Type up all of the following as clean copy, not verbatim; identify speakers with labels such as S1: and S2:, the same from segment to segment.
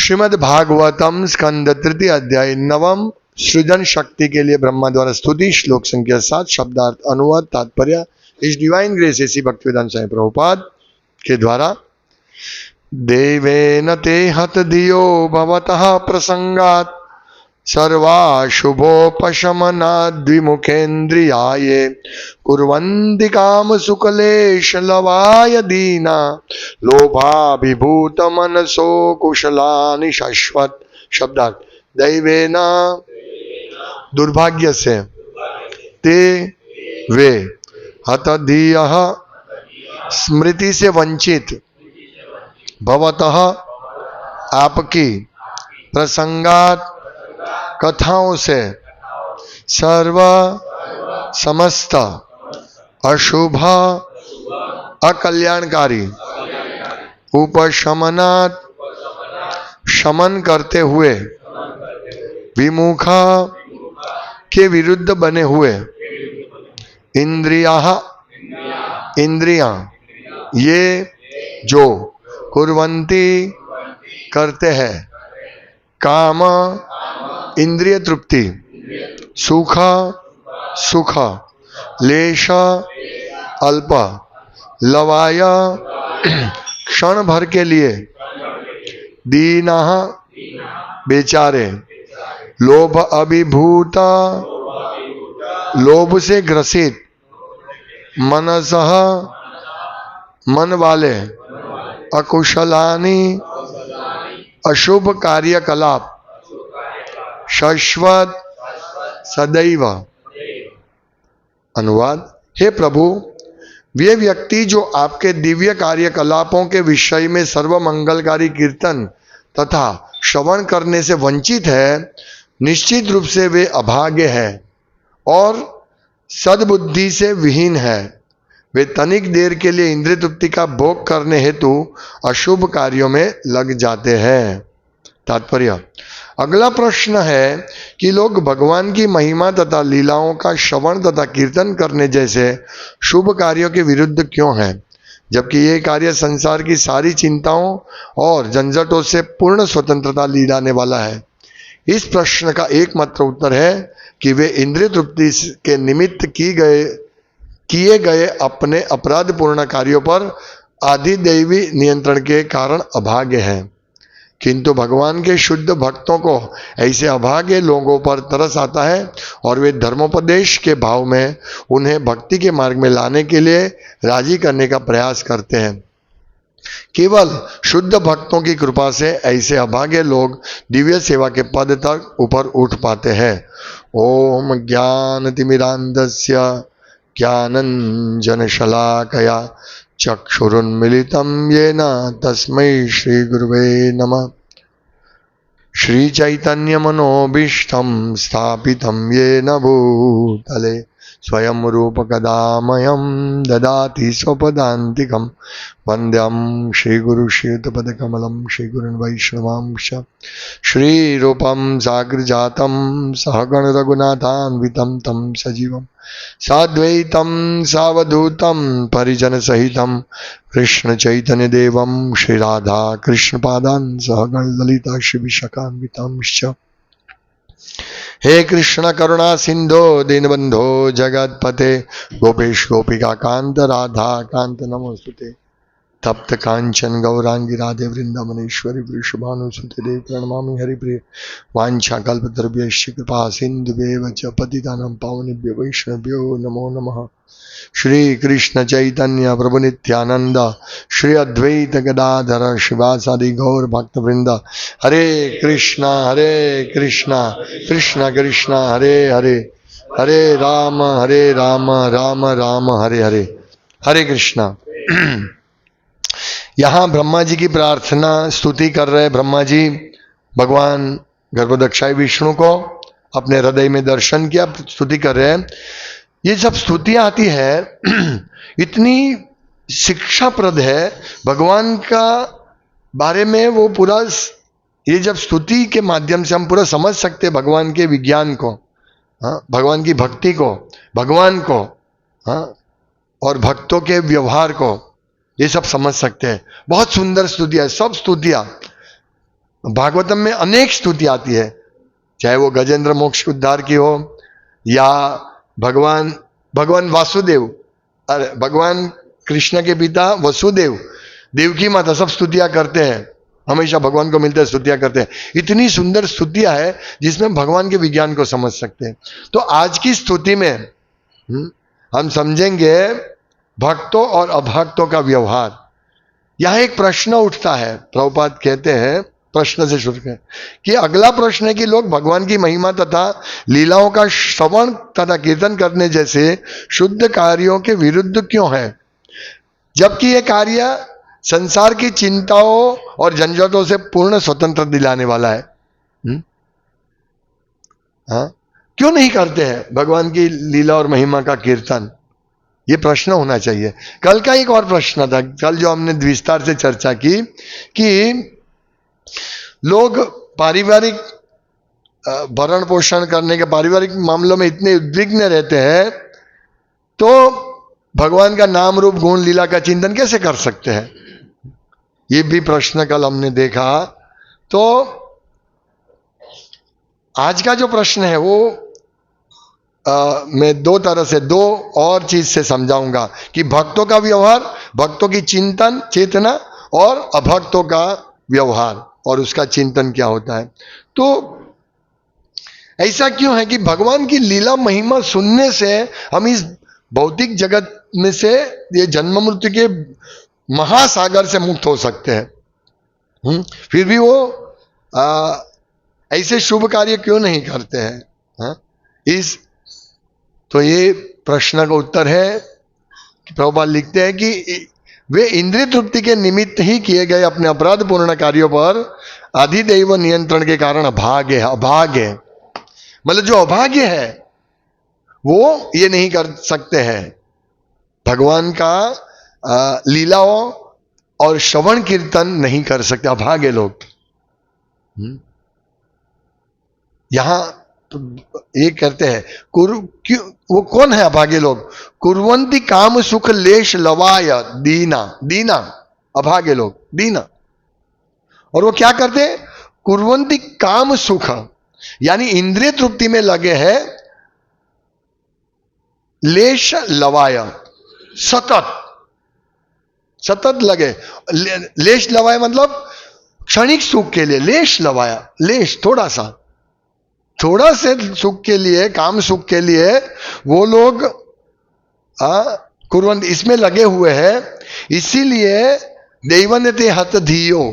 S1: श्रीमद् भागवतम स्कंद तृतीय अध्याय नवम सृजन शक्ति के लिए ब्रह्मा द्वारा स्तुति श्लोक संख्या 7 शब्दार्थ अनुवाद तात्पर्य इस डिवाइन ग्रेस ऐसी भक्तिवेदांत स्वामी प्रभुपाद के द्वारा। देवेन ते हत दियो भवतः प्रसंगात् सर्वाशुभोपशमनाद्विमुखेन्द्रियाये कुर्वन्ति कामसुकलेशलवाय दीना लोभाभिभूत मनसो कुशलानि शाश्वत। शब्दार्थ दैवेन दुर्भाग्य से ते वे हतधियः स्मृति से वंचित भवतः आपकी प्रसंगात कथाओं से सर्व समस्त अशुभ अकल्याणकारी उपशमनात् शमन करते हुए विमुखा के विरुद्ध बने हुए इंद्रियां ये जो कुर्वन्ति करते हैं काम इंद्रिय तृप्ति सुख सुख लेश अल्प लवाय क्षण भर के लिए दीना बेचारे लोभ अभिभूत लोभ से ग्रसित मनसः मन वाले अकुशलानि अशुभ कार्यकलाप शाश्वत सदैव। अनुवाद हे प्रभु, वे व्यक्ति जो आपके दिव्य कार्यकलापों के विषय में सर्व मंगलकारी कीर्तन तथा श्रवण करने से वंचित है, निश्चित रूप से वे अभागे हैं और सद्बुद्धि से विहीन है। वे तनिक देर के लिए इंद्रिय तृप्ति का भोग करने हेतु अशुभ कार्यों में लग जाते हैं। तात्पर्य अगला प्रश्न है कि लोग भगवान की महिमा तथा लीलाओं का श्रवण तथा कीर्तन करने जैसे शुभ कार्यों के विरुद्ध क्यों हैं, जबकि ये कार्य संसार की सारी चिंताओं और झंझटों से पूर्ण स्वतंत्रता दिलाने वाला है। इस प्रश्न का एकमात्र उत्तर है कि वे इंद्रिय तृप्ति के निमित्त किए गए अपने अपराधपूर्ण कार्यों पर आधिदैवी नियंत्रण के कारण अभागे हैं। किंतु भगवान के शुद्ध भक्तों को ऐसे अभागे लोगों पर तरस आता है और वे धर्मोपदेश के भाव में उन्हें भक्ति के मार्ग में लाने के लिए राजी करने का प्रयास करते हैं। केवल शुद्ध भक्तों की कृपा से ऐसे अभागे लोग दिव्य सेवा के पद तक ऊपर उठ पाते हैं। ओम ज्ञानतिमिरान्धस्य ज्ञानञ्जनशलाकया चक्षुरुन्मीलितं येन तस्मै श्रीगुरुवे नमः। श्रीचैतन्यमनोभीष्टं स्थापितं येन भूतले स्वयं रूपकदामयं ददाति स्वपदान्तिकं। वन्द्यं श्रीगुरुश्रीयुतपदकमलं श्रीगुरुन् वैष्णवांश्च श्रीरूपं साग्रजातं सहगण रघुनाथान्वितं तं सजीवं साद्वैतं सावधूतं परिजनसहितं कृष्ण चैतन्य देवं श्री राधा कृष्ण पादान् सहगण ललिता श्री विशाखान्वितांश्च। हे कृष्ण करुणा सिंधो दीनबंधो जगतपते गोपेश गोपिका कांत राधा कांत नमोस्तुते। तप्त कांचन गौरांगी राधे वृंदावनेश्वरी वृषभानुसुते देव प्रणमामि हरिप्रिय। वांछा कल्पतरुभ्यश्च कृपा सिन्धुभ्येव च पतितानां पावनेभ्यो वैष्णवेभ्यो नमो नमः। श्री कृष्ण चैतन्य प्रभु नित्यानंद श्री अद्वैत गदाधर शिवासादि गौर भक्त वृंद। हरे कृष्णा कृष्ण कृष्ण हरे हरे, हरे राम राम राम हरे हरे। हरे कृष्णा। यहाँ ब्रह्मा जी की प्रार्थना स्तुति कर रहे ब्रह्मा जी भगवान गर्भदक्षाई विष्णु को अपने हृदय में दर्शन किया, स्तुति कर रहे हैं। ये जब स्तुतियां आती है इतनी शिक्षाप्रद है भगवान का बारे में, वो पूरा ये जब स्तुति के माध्यम से हम पूरा समझ सकते हैं भगवान के विज्ञान को, भगवान की भक्ति को, भगवान को, और भक्तों के व्यवहार को, ये सब समझ सकते हैं। बहुत सुंदर स्तुतियां, सब स्तुतियां भागवतम में अनेक स्तुति आती है, चाहे वो गजेंद्र मोक्ष उद्धार की हो या भगवान वासुदेव, अरे भगवान कृष्ण के पिता वसुदेव, देवकी माता, सब स्तुतियां करते हैं, हमेशा भगवान को मिलते हैं, स्तुतियां करते हैं। इतनी सुंदर स्तुतियां है जिसमें भगवान के विज्ञान को समझ सकते हैं। तो आज की स्तुति में हम समझेंगे भक्तों और अभक्तों का व्यवहार। यहां एक प्रश्न उठता है, प्रभुपाद कहते हैं, प्रश्न से शुरू करें कि अगला प्रश्न है कि लोग भगवान की महिमा तथा लीलाओं का श्रवण तथा कीर्तन करने जैसे शुद्ध कार्यों के विरुद्ध क्यों है, जबकि यह कार्य संसार की चिंताओं और झंझटों से पूर्ण स्वतंत्र दिलाने वाला है। हाँ, क्यों नहीं करते हैं भगवान की लीला और महिमा का कीर्तन? ये प्रश्न होना चाहिए। कल का एक और प्रश्न था, कल जो हमने विस्तार से चर्चा की कि लोग पारिवारिक भरण पोषण करने के, पारिवारिक मामलों में इतने उद्विग्न रहते हैं, तो भगवान का नाम रूप गुण लीला का चिंतन कैसे कर सकते हैं? ये भी प्रश्न कल हमने देखा। तो आज का जो प्रश्न है वो मैं दो तरह से, दो और चीज से समझाऊंगा कि भक्तों का व्यवहार, भक्तों की चिंतन चेतना, और अभक्तों का व्यवहार और उसका चिंतन क्या होता है। तो ऐसा क्यों है कि भगवान की लीला महिमा सुनने से हम इस भौतिक जगत में से, ये जन्म मृत्यु के महासागर से मुक्त हो सकते हैं। फिर भी वो ऐसे शुभ कार्य क्यों नहीं करते हैं? तो ये प्रश्न का उत्तर है कि प्रभुपाद लिखते हैं कि वे इंद्रिय तृप्ति के निमित्त ही किए गए अपने अपराध पूर्ण कार्यों पर अधिदैव नियंत्रण के कारण अभाग्य है। मतलब जो अभाग्य है वो ये नहीं कर सकते हैं, भगवान का लीलाओं और श्रवण कीर्तन नहीं कर सकते, अभागे लोग। यहां तो ये कहते हैं वो कौन है अभागे लोग? कुर्वन्ति काम सुख लेश लवाय दीना, अभागे लोग दीना। और वो क्या करते हैं? कुर्वन्ति काम सुख, यानी इंद्रिय तृप्ति में लगे हैं, लेश लवाय, सतत लगे। लेश लवाय मतलब क्षणिक सुख के लिए, लेश लवाया, लेश थोड़ा से सुख के लिए, काम सुख के लिए वो लोग कुर्वन्त इसमें लगे हुए हैं। इसीलिए दैवन्यते हत धियो,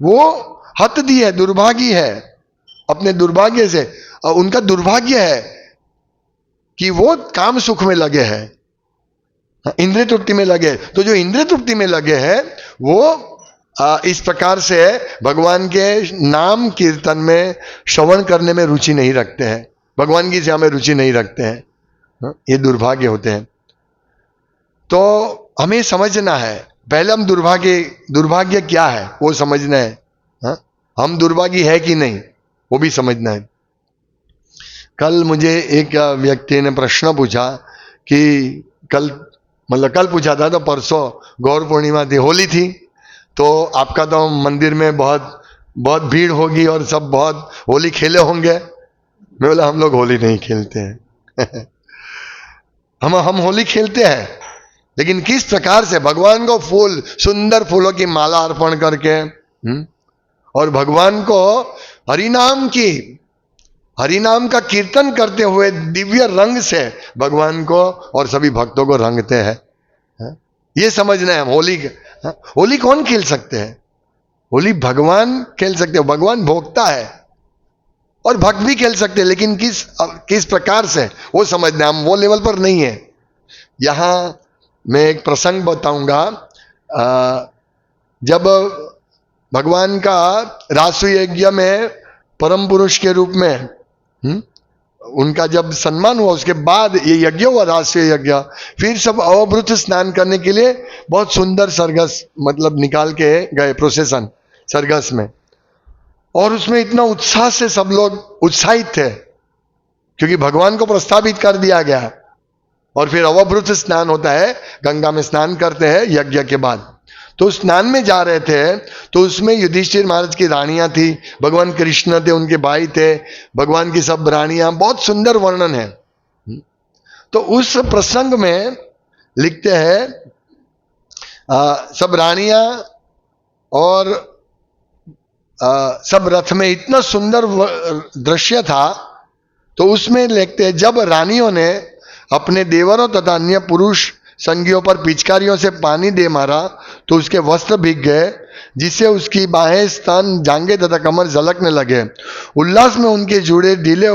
S1: वो हत दी है, दुर्भागी है, अपने दुर्भाग्य से, उनका दुर्भाग्य है कि वो काम सुख में लगे हैं, इंद्रिय तृप्ति में लगे। तो जो इंद्रिय तृप्ति में लगे हैं वो इस प्रकार से भगवान के नाम कीर्तन में, श्रवण करने में रुचि नहीं रखते हैं, भगवान की सेवा में रुचि नहीं रखते हैं, ये दुर्भाग्य होते हैं। तो हमें समझना है, पहले हम दुर्भाग्य क्या है वो समझना है, हम दुर्भागी है कि नहीं वो भी समझना है। कल मुझे एक व्यक्ति ने प्रश्न पूछा कि कल पूछा था, तो परसों गौर पूर्णिमा थी, होली थी, तो आपका तो मंदिर में बहुत भीड़ होगी और सब बहुत होली खेले होंगे। मैं बोला हम लोग होली नहीं खेलते हैं हम होली खेलते हैं, लेकिन किस प्रकार से? भगवान को फूल, सुंदर फूलों की माला अर्पण करके, और भगवान को हरिनाम का कीर्तन करते हुए दिव्य रंग से भगवान को और सभी भक्तों को रंगते हैं। ये समझना है। होली कौन खेल सकते हैं? होली भगवान खेल सकते हैं, भगवान भोगता है, और भक्त भी खेल सकते हैं, लेकिन किस प्रकार से वो समझना, हम वो लेवल पर नहीं है। यहां मैं एक प्रसंग बताऊंगा। जब भगवान का राजसूय यज्ञ में परम पुरुष के रूप में उनका जब सम्मान हुआ, उसके बाद ये यज्ञ हुआ, राजसूय यज्ञ, फिर सब अवभृत स्नान करने के लिए बहुत सुंदर सरघस मतलब निकाल के गए, प्रोसेसन सरघस में, और उसमें इतना उत्साह से सब लोग उत्साहित थे क्योंकि भगवान को प्रस्तावित कर दिया गया। और फिर अवभृत स्नान होता है, गंगा में स्नान करते हैं यज्ञ के बाद। तो स्नान में जा रहे थे, तो उसमें युधिष्ठिर महाराज की रानियां थी, भगवान कृष्ण थे, उनके भाई थे, भगवान की सब रानियां, बहुत सुंदर वर्णन है। तो उस प्रसंग में लिखते हैं सब रानियां और सब रथ में, इतना सुंदर दृश्य था। तो उसमें लिखते हैं जब रानियों ने अपने देवरों तथा अन्य पुरुष संगियों पर पिचकारियों से पानी दे मारा तो उसके वस्त्र भीग गए, जिससे उसकी बाहें, स्तन, जांघें तथा कमर झलकने लगे। उल्लास में उनके जूड़े ढीले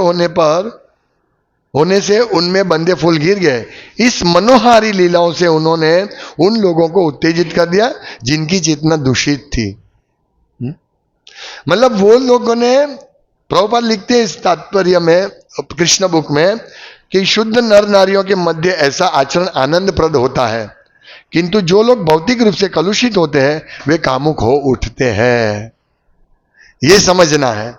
S1: होने से उनमें बंधे फूल गिर गए। इस मनोहारी लीलाओं से उन्होंने उन लोगों को उत्तेजित कर दिया जिनकी चेतना दूषित थी। मतलब वो लोगों ने, प्रभुपाद लिखते हैं इस तात्पर्य में कृष्ण बुक में, कि शुद्ध नर नारियों के मध्य ऐसा आचरण आनंदप्रद होता है, किंतु जो लोग भौतिक रूप से कलुषित होते हैं वे कामुक हो उठते हैं। ये समझना है।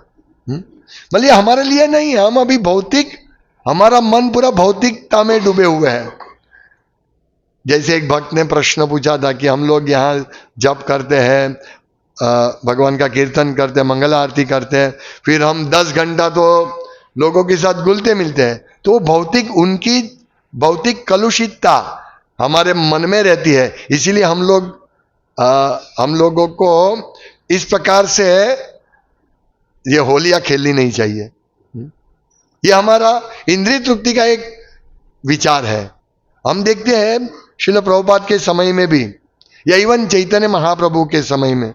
S1: मतलब ये हमारे लिए नहीं है, हम अभी भौतिक, हमारा मन पूरा भौतिकता में डूबे हुए हैं। जैसे एक भक्त ने प्रश्न पूछा था कि हम लोग यहाँ जप करते हैं, भगवान का कीर्तन करते हैं, मंगल आरती करते हैं, फिर हम 10 घंटा तो लोगों के साथ घुलते मिलते हैं, तो भौतिक, उनकी भौतिक कलुषितता हमारे मन में रहती है। इसीलिए हम लोगों को इस प्रकार से ये होलियां खेलनी नहीं चाहिए। ये हमारा इंद्रिय तृप्ति का एक विचार है। हम देखते हैं श्रील प्रभुपाद के समय में भी, या इवन चैतन्य महाप्रभु के समय में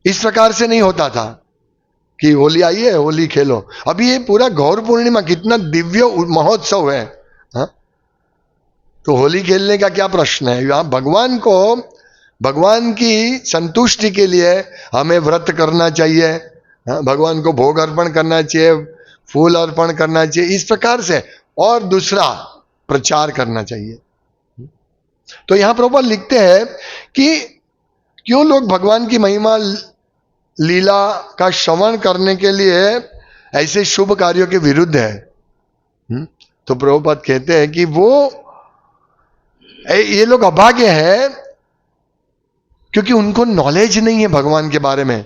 S1: इस प्रकार से नहीं होता था कि होली आई है, होली खेलो। अभी ये पूरा गौर पूर्णिमा कितना दिव्य महोत्सव है, हा? तो होली खेलने का क्या प्रश्न है? यहाँ भगवान की संतुष्टि के लिए हमें व्रत करना चाहिए, भगवान को भोग अर्पण करना चाहिए, फूल अर्पण करना चाहिए, इस प्रकार से, और दूसरा प्रचार करना चाहिए। तो यहां प्रभुपाद लिखते हैं कि क्यों लोग भगवान की महिमा लीला का श्रवण करने के लिए ऐसे शुभ कार्यों के विरुद्ध है। तो प्रभुपाद कहते हैं कि ये लोग अभागे हैं क्योंकि उनको नॉलेज नहीं है भगवान के बारे में,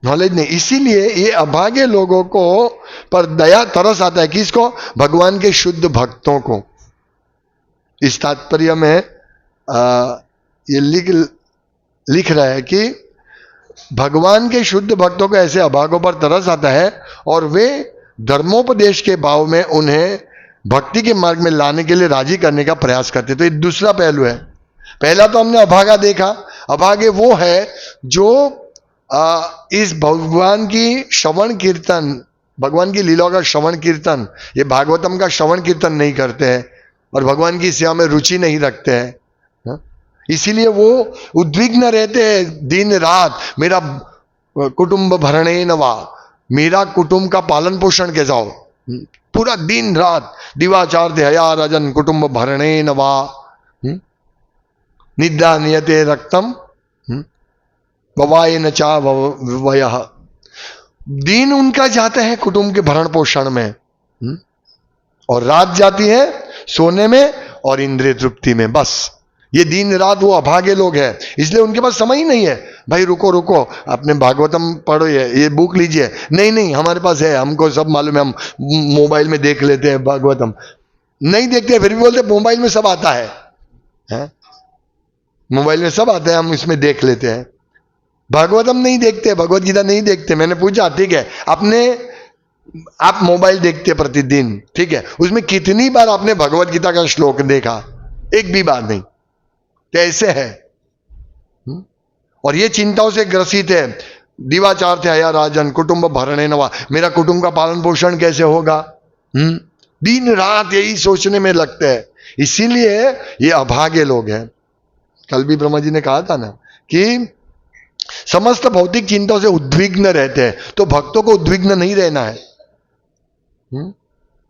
S1: नॉलेज नहीं। इसीलिए ये अभागे लोगों को पर दया तरस आता है। किसको? भगवान के शुद्ध भक्तों को। इस तात्पर्य में ये लिख रहा है कि भगवान के शुद्ध भक्तों को ऐसे अभागों पर तरस आता है और वे धर्मोपदेश के भाव में उन्हें भक्ति के मार्ग में लाने के लिए राजी करने का प्रयास करते। तो ये दूसरा पहलू है। पहला तो हमने अभागा देखा, अभागे वो है जो इस भगवान की श्रवण कीर्तन, भगवान की लीलाओं का श्रवण कीर्तन, ये भागवतम का श्रवण कीर्तन नहीं करते हैं और भगवान की सेवा में रुचि नहीं रखते हैं। इसीलिए वो उद्विग्न रहते हैं दिन रात, मेरा कुटुंब भरणे नवा, मेरा कुटुंब का पालन पोषण कैसा हो, पूरा दिन रात दिवाचार हया राजन कुटुंब भरणे नवा, निद्रा नियते रक्तम ववाय न चा वयः। दिन उनका जाता है कुटुंब के भरण पोषण में, और रात जाती है सोने में और इंद्रिय तृप्ति में। बस ये दिन रात वो अभागे लोग हैं, इसलिए उनके पास समय ही नहीं है। भाई रुको अपने भागवतम पढ़ो, ये बुक लीजिए, नहीं हमारे पास है, हमको सब मालूम है, हम मोबाइल में देख लेते हैं। भागवतम नहीं देखते, फिर भी बोलते मोबाइल में सब आता है? मोबाइल में सब आता है, हम इसमें देख लेते हैं। भागवतम नहीं देखते, भगवत गीता नहीं देखते। मैंने पूछा, ठीक है, आप मोबाइल देखते प्रतिदिन, ठीक है, उसमें कितनी बार आपने भगवत गीता का श्लोक देखा? एक भी बार नहीं। कैसे है? और ये चिंताओं से ग्रसित है। दिवाचार थे हया राजन कुटुंब भरणे नवा, मेरा कुटुंब का पालन पोषण कैसे होगा? दिन रात यही सोचने में लगते हैं। इसीलिए ये अभागे लोग हैं। कल भी ब्रह्मा जी ने कहा था ना कि समस्त भौतिक चिंताओं से उद्विग्न रहते हैं, तो भक्तों को उद्विग्न नहीं रहना है।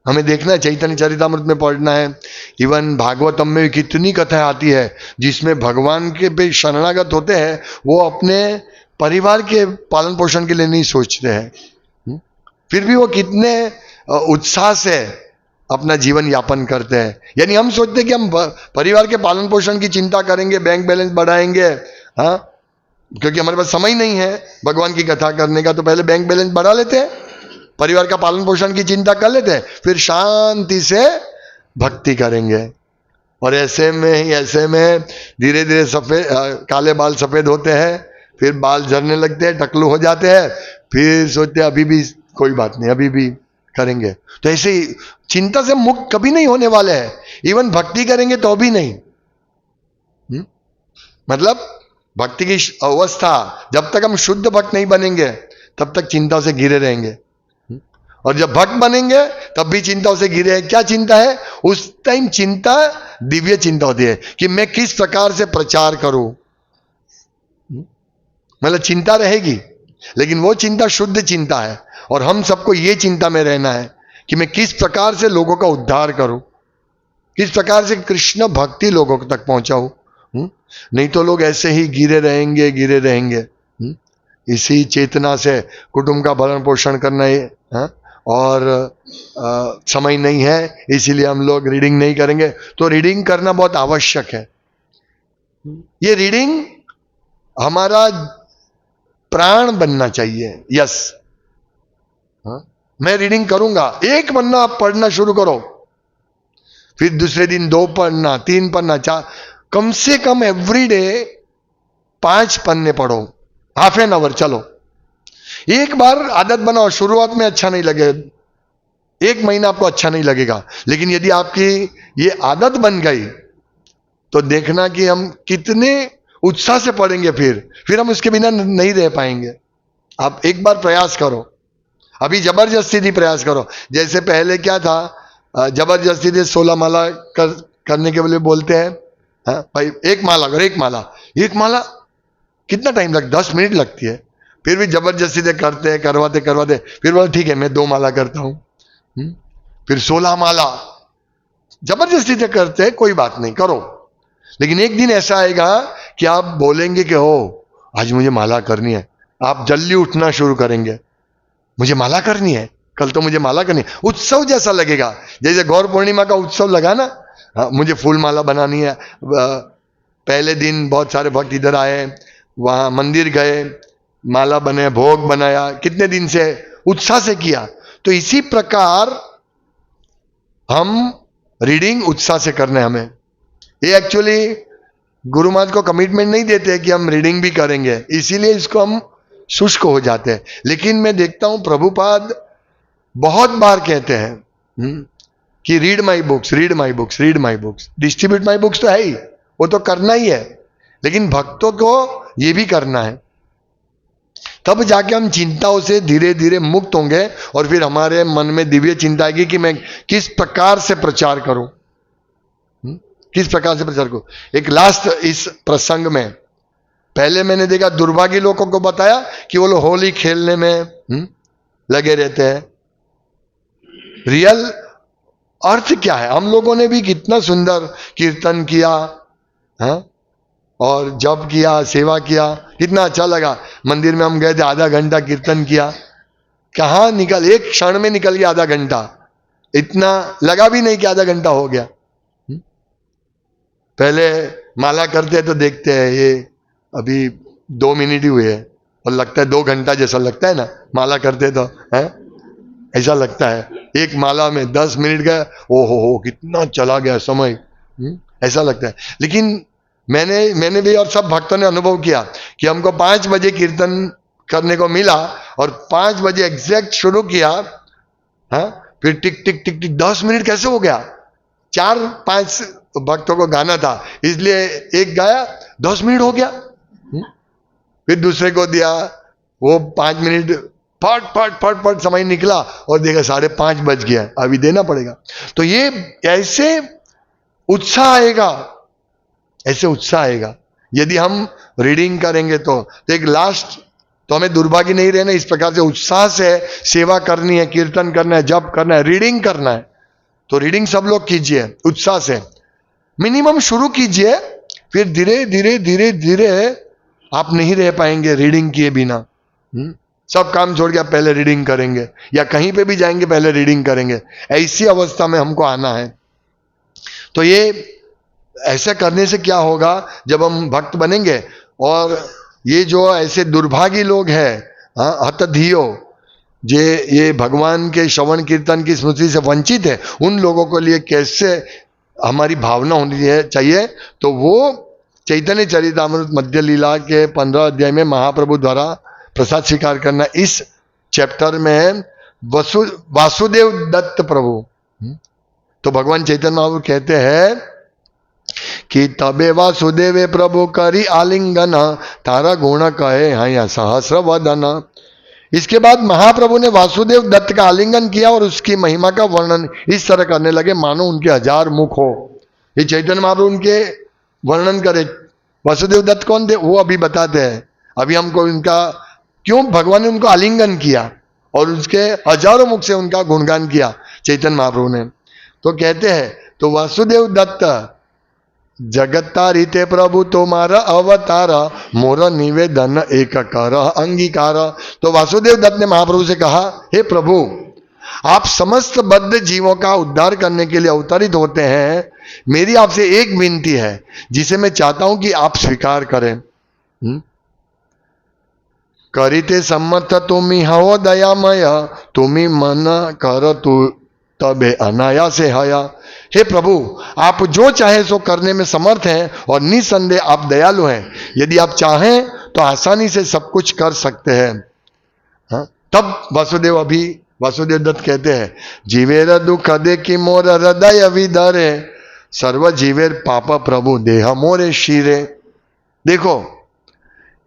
S1: हमें देखना है, चैतन्य चरितामृत में पढ़ना है, इवन भागवतम में कितनी कथाएं आती है जिसमें भगवान के पे शरणागत होते हैं, वो अपने परिवार के पालन पोषण के लिए नहीं सोचते हैं, फिर भी वो कितने उत्साह से अपना जीवन यापन करते हैं। यानी हम सोचते हैं कि हम परिवार के पालन पोषण की चिंता करेंगे, बैंक बैलेंस बढ़ाएंगे, हाँ, क्योंकि हमारे पास समय नहीं है भगवान की कथा करने का, तो पहले बैंक बैलेंस बढ़ा लेते हैं, परिवार का पालन पोषण की चिंता कर लेते हैं, फिर शांति से भक्ति करेंगे। और ऐसे में धीरे धीरे सफेद काले बाल सफेद होते हैं, फिर बाल झड़ने लगते हैं, टकलू हो जाते हैं, फिर सोचते हैं अभी भी कोई बात नहीं, अभी भी करेंगे। तो ऐसे ही चिंता से मुक्त कभी नहीं होने वाले हैं, इवन भक्ति करेंगे तो भी नहीं। मतलब भक्ति की अवस्था, जब तक हम शुद्ध भक्त नहीं बनेंगे तब तक चिंता से घिरे रहेंगे, और जब भक्त बनेंगे तब भी चिंताओं से घिरे हैं। क्या चिंता है? उस टाइम चिंता दिव्य चिंता होती है कि मैं किस प्रकार से प्रचार करूं। मतलब चिंता रहेगी, लेकिन वो चिंता शुद्ध चिंता है, और हम सबको ये चिंता में रहना है कि मैं किस प्रकार से लोगों का उद्धार करूं, किस प्रकार से कृष्ण भक्ति लोगों तक पहुंचाऊं। नहीं तो लोग ऐसे ही गिरे रहेंगे। इसी चेतना से कुटुंब का भरण पोषण करना है, और समय नहीं है इसीलिए हम लोग रीडिंग नहीं करेंगे। तो रीडिंग करना बहुत आवश्यक है। ये रीडिंग हमारा प्राण बनना चाहिए। यस, मैं रीडिंग करूंगा, एक पन्ना आप पढ़ना शुरू करो, फिर दूसरे दिन 2 पन्ना, 3 पन्ना, 4, कम से कम एवरीडे 5 पन्ने पढ़ो, हाफ एन आवर। चलो, एक बार आदत बनाओ। शुरुआत में अच्छा नहीं लगे, 1 महीना आपको अच्छा नहीं लगेगा, लेकिन यदि आपकी ये आदत बन गई तो देखना कि हम कितने उत्साह से पढ़ेंगे, फिर हम उसके बिना नहीं रह पाएंगे। आप एक बार प्रयास करो, अभी जबरदस्ती नहीं प्रयास करो। जैसे पहले क्या था, जबरदस्ती से 16 माला करने के लिए बोलते हैं, हाँ भाई, एक माला करो, एक माला कितना टाइम लगता? 10 मिनट लगती है। फिर भी जबरदस्ती से करते हैं, करवाते, फिर बोले ठीक है मैं 2 माला करता हूं, फिर 16 माला जबरदस्ती से करते हैं। कोई बात नहीं, करो, लेकिन एक दिन ऐसा आएगा कि आप बोलेंगे कि हो आज मुझे माला करनी है। आप जल्दी उठना शुरू करेंगे, मुझे माला करनी है, कल तो मुझे माला करनी है। उत्सव जैसा लगेगा, जैसे गौर पूर्णिमा का उत्सव लगा ना, मुझे फूल माला बनानी है। पहले दिन बहुत सारे भक्त इधर आए, वहां मंदिर गए, माला बने, भोग बनाया, कितने दिन से उत्साह से किया। तो इसी प्रकार हम रीडिंग उत्साह से करना है हमें। ये एक्चुअली गुरु महाराज को कमिटमेंट नहीं देते कि हम रीडिंग भी करेंगे, इसीलिए इसको हम शुष्क हो जाते हैं। लेकिन मैं देखता हूं प्रभुपाद बहुत बार कहते हैं कि read my books, distribute my books. तो है ही, वो तो करना ही है, लेकिन भक्तों को ये भी करना है, तब जाके हम चिंताओं से धीरे धीरे मुक्त होंगे, और फिर हमारे मन में दिव्य चिंता आएगी कि मैं किस प्रकार से प्रचार करूं, किस प्रकार से प्रचार करूं। एक लास्ट इस प्रसंग में, पहले मैंने देखा दुर्भागी लोगों को बताया कि वो लोग होली खेलने में लगे रहते हैं। रियल अर्थ क्या है? हम लोगों ने भी कितना सुंदर कीर्तन किया, और जप किया, सेवा किया, कितना अच्छा लगा। मंदिर में हम गए थे, आधा घंटा कीर्तन किया, कहां निकल, एक क्षण में निकल गया आधा घंटा, इतना लगा भी नहीं कि आधा घंटा हो गया। पहले माला करते तो देखते हैं ये अभी 2 मिनट ही हुए हैं, और लगता है 2 घंटा जैसा लगता है ना, माला करते तो है ऐसा लगता है। एक माला में 10 मिनट गया, ओहो कितना चला गया समय, ऐसा लगता है। लेकिन मैंने भी और सब भक्तों ने अनुभव किया कि हमको 5 बजे कीर्तन करने को मिला, और 5 बजे एग्जैक्ट शुरू किया, फिर टिक टिक टिक टिक 10 मिनट कैसे हो गया? 4-5 भक्तों को गाना था, इसलिए एक गाया, 10 मिनट हो गया। फिर दूसरे को दिया, वो 5 मिनट फट समय निकला, और देखा 5:30 बज गया, अभी देना पड़ेगा। तो ये ऐसे उत्साह आएगा यदि हम रीडिंग करेंगे। तो एक लास्ट, तो हमें दुर्भाग्य नहीं रहना, इस प्रकार से उत्साह से सेवा करनी है, कीर्तन करना है, जप करना है, रीडिंग करना है। तो रीडिंग सब लोग कीजिए उत्साह से, मिनिमम शुरू कीजिए, फिर धीरे धीरे आप नहीं रह पाएंगे रीडिंग किए बिना। सब काम छोड़ के आप पहले रीडिंग करेंगे, या कहीं पे भी जाएंगे पहले रीडिंग करेंगे। ऐसी अवस्था में हमको आना है। तो ये ऐसा करने से क्या होगा, जब हम भक्त बनेंगे, और ये जो ऐसे दुर्भागी लोग हैं, हतधियो, ये भगवान के श्रवण कीर्तन की स्मृति से वंचित है, उन लोगों के लिए कैसे हमारी भावना होनी चाहिए। तो वो चैतन्य चरितामृत मध्य लीला के 15 अध्याय में महाप्रभु द्वारा प्रसाद स्वीकार करना, इस चैप्टर में वासुदेव दत्त प्रभु। तो भगवान चैतन्य महाप्रभु कहते हैं कि तबे वासुदेवे प्रभु करी आलिंगन, तारा गुण कहे हया सहस्र वदन। इसके बाद महाप्रभु ने वासुदेव दत्त का आलिंगन किया और उसकी महिमा का वर्णन इस तरह करने लगे मानो उनके 1000 मुख हो। ये चैतन्य महाप्रभु उनके वर्णन करे। वासुदेव दत्त कौन थे वो अभी बताते हैं। अभी हमको इनका क्यों भगवान ने उनको आलिंगन किया और उसके 1000 मुख से उनका गुणगान किया चैतन्य महाप्रभु ने। तो कहते हैं, तो वासुदेव दत्त जगत्तारिते प्रभु तुम्हारा अवतार, मोर निवेदन एक कर अंगीकार। तो वासुदेव दत्त ने महाप्रभु से कहा, हे प्रभु, आप समस्त बद्ध जीवों का उद्धार करने के लिए अवतरित होते हैं। मेरी आपसे एक विनती है जिसे मैं चाहता हूं कि आप स्वीकार करें। करिते सम्मत तुम्ही हो दयामय, तुम्ही मन कर तू तबे अनायासे हया। हे प्रभु, आप जो चाहे सो करने में समर्थ हैं और निसंदेह आप दयालु हैं। यदि आप चाहें तो आसानी से सब कुछ कर सकते हैं। तब वासुदेव दत्त कहते हैं, जीवेर दुख दे कि मोर हृदय विदरे, सर्व जीवेर पाप प्रभु देह मोरे शीरे। देखो,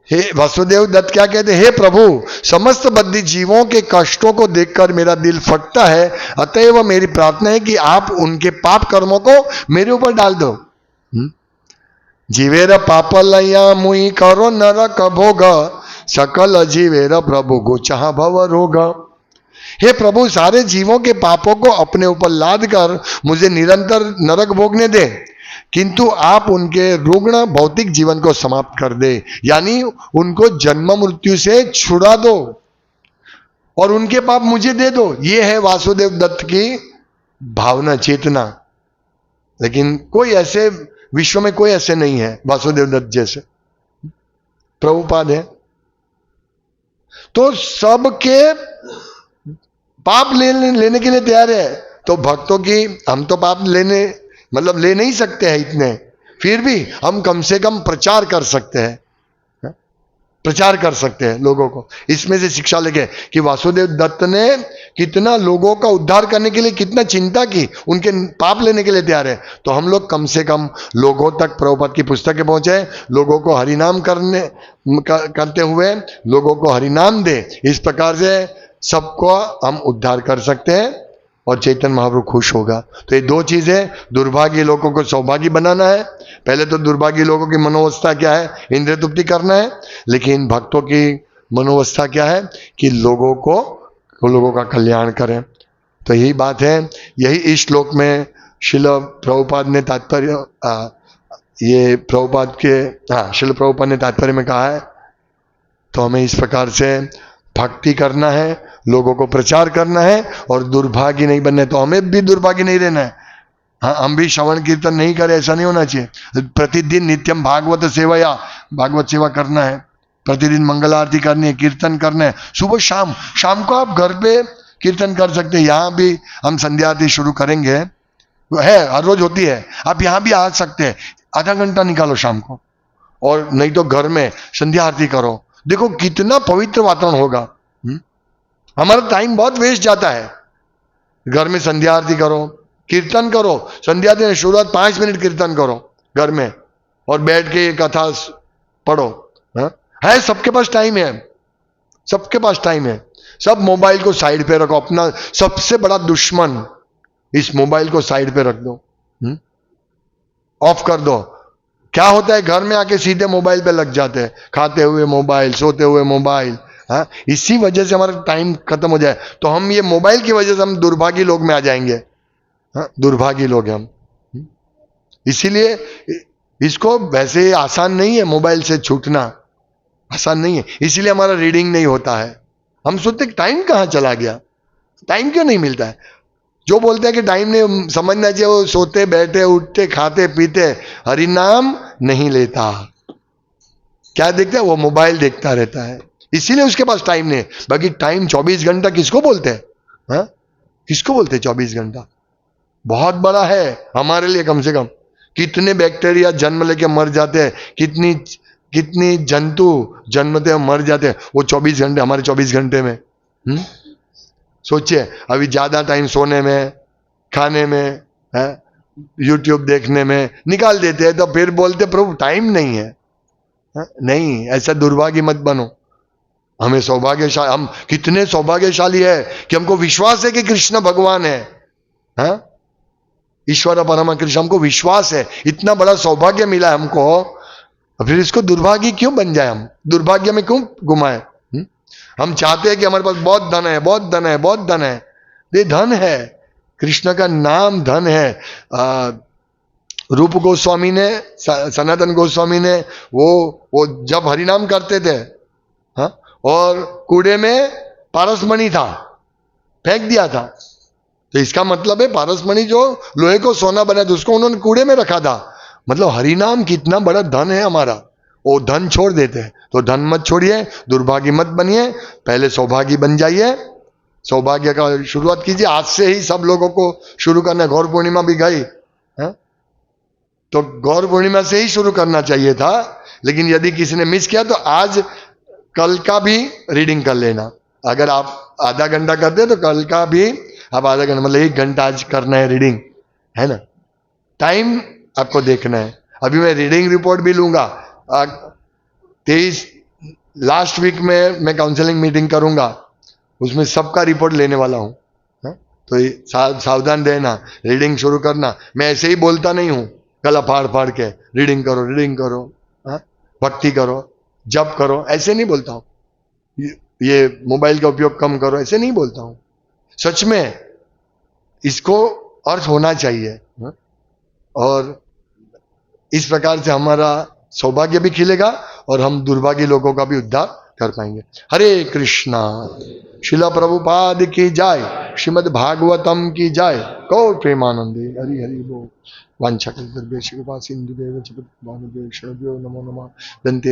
S1: हे वासुदेव दत्त क्या कहते हैं, हे प्रभु, समस्त बद्धी जीवों के कष्टों को देखकर मेरा दिल फटता है। अतएव मेरी प्रार्थना है कि आप उनके पाप कर्मों को मेरे ऊपर डाल दो। जीवेर पाप लया मुई करो नरक भोग, सकल जीवेर प्रभु गो चाह भव रोग। हे प्रभु, सारे जीवों के पापों को अपने ऊपर लाद कर मुझे निरंतर नरक भोगने दे, किंतु आप उनके रुग्ण भौतिक जीवन को समाप्त कर दे, यानी उनको जन्म मृत्यु से छुड़ा दो और उनके पाप मुझे दे दो। ये है वासुदेव दत्त की भावना, चेतना। लेकिन कोई ऐसे विश्व में कोई ऐसे नहीं है वासुदेव दत्त जैसे। प्रभुपाद है तो सबके पाप लेने के लिए तैयार है। तो भक्तों की हम तो पाप ले नहीं सकते हैं इतने, फिर भी हम कम से कम प्रचार कर सकते हैं, प्रचार कर सकते हैं लोगों को। इसमें से शिक्षा लेके कि वासुदेव दत्त ने कितना लोगों का उद्धार करने के लिए कितना चिंता की, उनके पाप लेने के लिए तैयार है। तो हम लोग कम से कम लोगों तक प्रभुपाद की पुस्तकें पहुंचे, लोगों को हरिनाम करते हुए लोगों को हरिनाम दे। इस प्रकार से सबको हम उद्धार कर सकते हैं और चैतन्य महाप्रभु खुश होगा। तो ये दो चीजें, दुर्भाग्य लोगों को सौभाग्य बनाना है। पहले तो दुर्भाग्य लोगों की मनोवस्था क्या है, इंद्रिय तृप्ति करना है। लेकिन भक्तों की मनोवस्था क्या है कि लोगों का कल्याण करें। तो यही बात है, यही इस श्लोक में शिल प्रभुपाद ने तात्पर्य शिल प्रभुपाद ने तात्पर्य में कहा है। तो हमें इस प्रकार से भक्ति करना है, लोगों को प्रचार करना है और दुर्भागी नहीं बनना है। तो हमें भी दुर्भागी नहीं रहना है। हाँ, हम भी श्रवण कीर्तन नहीं करें ऐसा नहीं होना चाहिए। प्रतिदिन नित्यम भागवत सेवा करना है, प्रतिदिन मंगल आरती करनी है, कीर्तन करना है। सुबह शाम को आप घर पे कीर्तन कर सकते हैं। यहाँ भी हम संध्या आरती शुरू करेंगे, है हर रोज होती है। आप यहाँ भी आ सकते हैं, आधा घंटा निकालो शाम को, और नहीं तो घर में संध्या आरती करो। देखो कितना पवित्र वातावरण होगा। हमारा टाइम बहुत वेस्ट जाता है। घर में संध्या आरती करो, कीर्तन करो। संध्या दिन शुरुआत 5 मिनट कीर्तन करो घर में, और बैठ के कथा पढ़ो। है सबके पास टाइम है, सबके पास टाइम है। सब मोबाइल को साइड पे रखो। अपना सबसे बड़ा दुश्मन इस मोबाइल को साइड पे रख दो, ऑफ कर दो। क्या होता है, घर में आके सीधे मोबाइल पे लग जाते हैं, खाते हुए मोबाइल, सोते हुए मोबाइल। हाँ, इसी वजह से हमारा टाइम खत्म हो जाए। तो हम ये मोबाइल की वजह से हम दुर्भागी लोग में आ जाएंगे। हाँ, दुर्भागी लोग हम। इसीलिए इसको वैसे आसान नहीं है, मोबाइल से छूटना आसान नहीं है। इसीलिए हमारा रीडिंग नहीं होता है, हम सोचते टाइम कहाँ चला गया, टाइम क्यों नहीं मिलता है। जो बोलते हैं कि टाइम नहीं, समझना चाहिए वो सोते बैठे उठते खाते पीते हरि नाम नहीं लेता। क्या देखता है वो, मोबाइल देखता रहता है, इसीलिए उसके पास टाइम नहीं है। बाकी टाइम 24 घंटा किसको बोलते हैं, हाँ? किसको बोलते हैं 24 घंटा? बहुत बड़ा है हमारे लिए। कम से कम कितने बैक्टीरिया जन्म लेके मर जाते हैं, कितनी कितनी जंतु जन्मते हैं मर जाते हैं, वो 24 घंटे हमारे 24 घंटे में। सोचिए, अभी ज्यादा टाइम सोने में, खाने में, है यूट्यूब देखने में निकाल देते हैं, तो फिर बोलते प्रभु टाइम नहीं है। नहीं, ऐसा दुर्भाग्य मत बनो। हमें सौभाग्यशाली, हम कितने सौभाग्यशाली है कि हमको विश्वास है कि कृष्ण भगवान है, हाँ? ईश्वर परमा कृष्ण, हमको विश्वास है, इतना बड़ा सौभाग्य मिला है हमको, फिर इसको दुर्भाग्य क्यों बन जाए, हम दुर्भाग्य में क्यों घुमाए। हम चाहते हैं कि हमारे पास बहुत धन है, बहुत धन है, बहुत धन है। ये धन है, कृष्ण का नाम धन है। रूप गोस्वामी ने, सनातन गोस्वामी ने, वो जब हरिनाम करते थे, हाँ, और कूड़े में पारसमणि था, फेंक दिया था, तो इसका मतलब है पारसमणि जो लोहे को सोना बना था उसको उन्होंने कूड़े में रखा था। मतलब हरिनाम कितना बड़ा धन है हमारा, वो धन छोड़ देते हैं। तो धन मत छोड़िए, दुर्भाग्य मत बनिए, पहले सौभाग्य बन जाइए। सौभाग्य का शुरुआत कीजिए आज से ही, सब लोगों को शुरू करना। गौर पूर्णिमा भी गई, तो गौर पूर्णिमा से ही शुरू करना चाहिए था, लेकिन यदि किसी ने मिस किया तो आज कल का भी रीडिंग कर लेना। अगर आप आधा घंटा करते हैं तो कल का भी आप आधा घंटा, मतलब 1 घंटा आज करना है रीडिंग, है ना। टाइम आपको देखना है। अभी मैं रीडिंग रिपोर्ट भी लूंगा 23 लास्ट वीक में, मैं काउंसलिंग मीटिंग करूंगा, उसमें सबका रिपोर्ट लेने वाला हूं, तो सावधान रहना। रीडिंग शुरू करना, मैं ऐसे ही बोलता नहीं हूं गला फाड़ फाड़ के रीडिंग करो, रीडिंग करो, भक्ति करो, जप करो, ऐसे नहीं बोलता हूं। ये मोबाइल का उपयोग कम करो, ऐसे नहीं बोलता हूं। सच में इसको अर्थ होना चाहिए, और इस प्रकार से हमारा सौभाग्य भी खिलेगा और हम दुर्भाग्य लोगों का भी उद्धार कर पाएंगे। हरे कृष्णा। शिला प्रभुपाद की जय, श्रीमद् भागवतम की जय। गौर प्रेमानंदे हरि हरि बोल। वांछा कल्पतरुभ्यश्च कृपा सिंधुदेव च पतितानां नमो नमः। दन्ते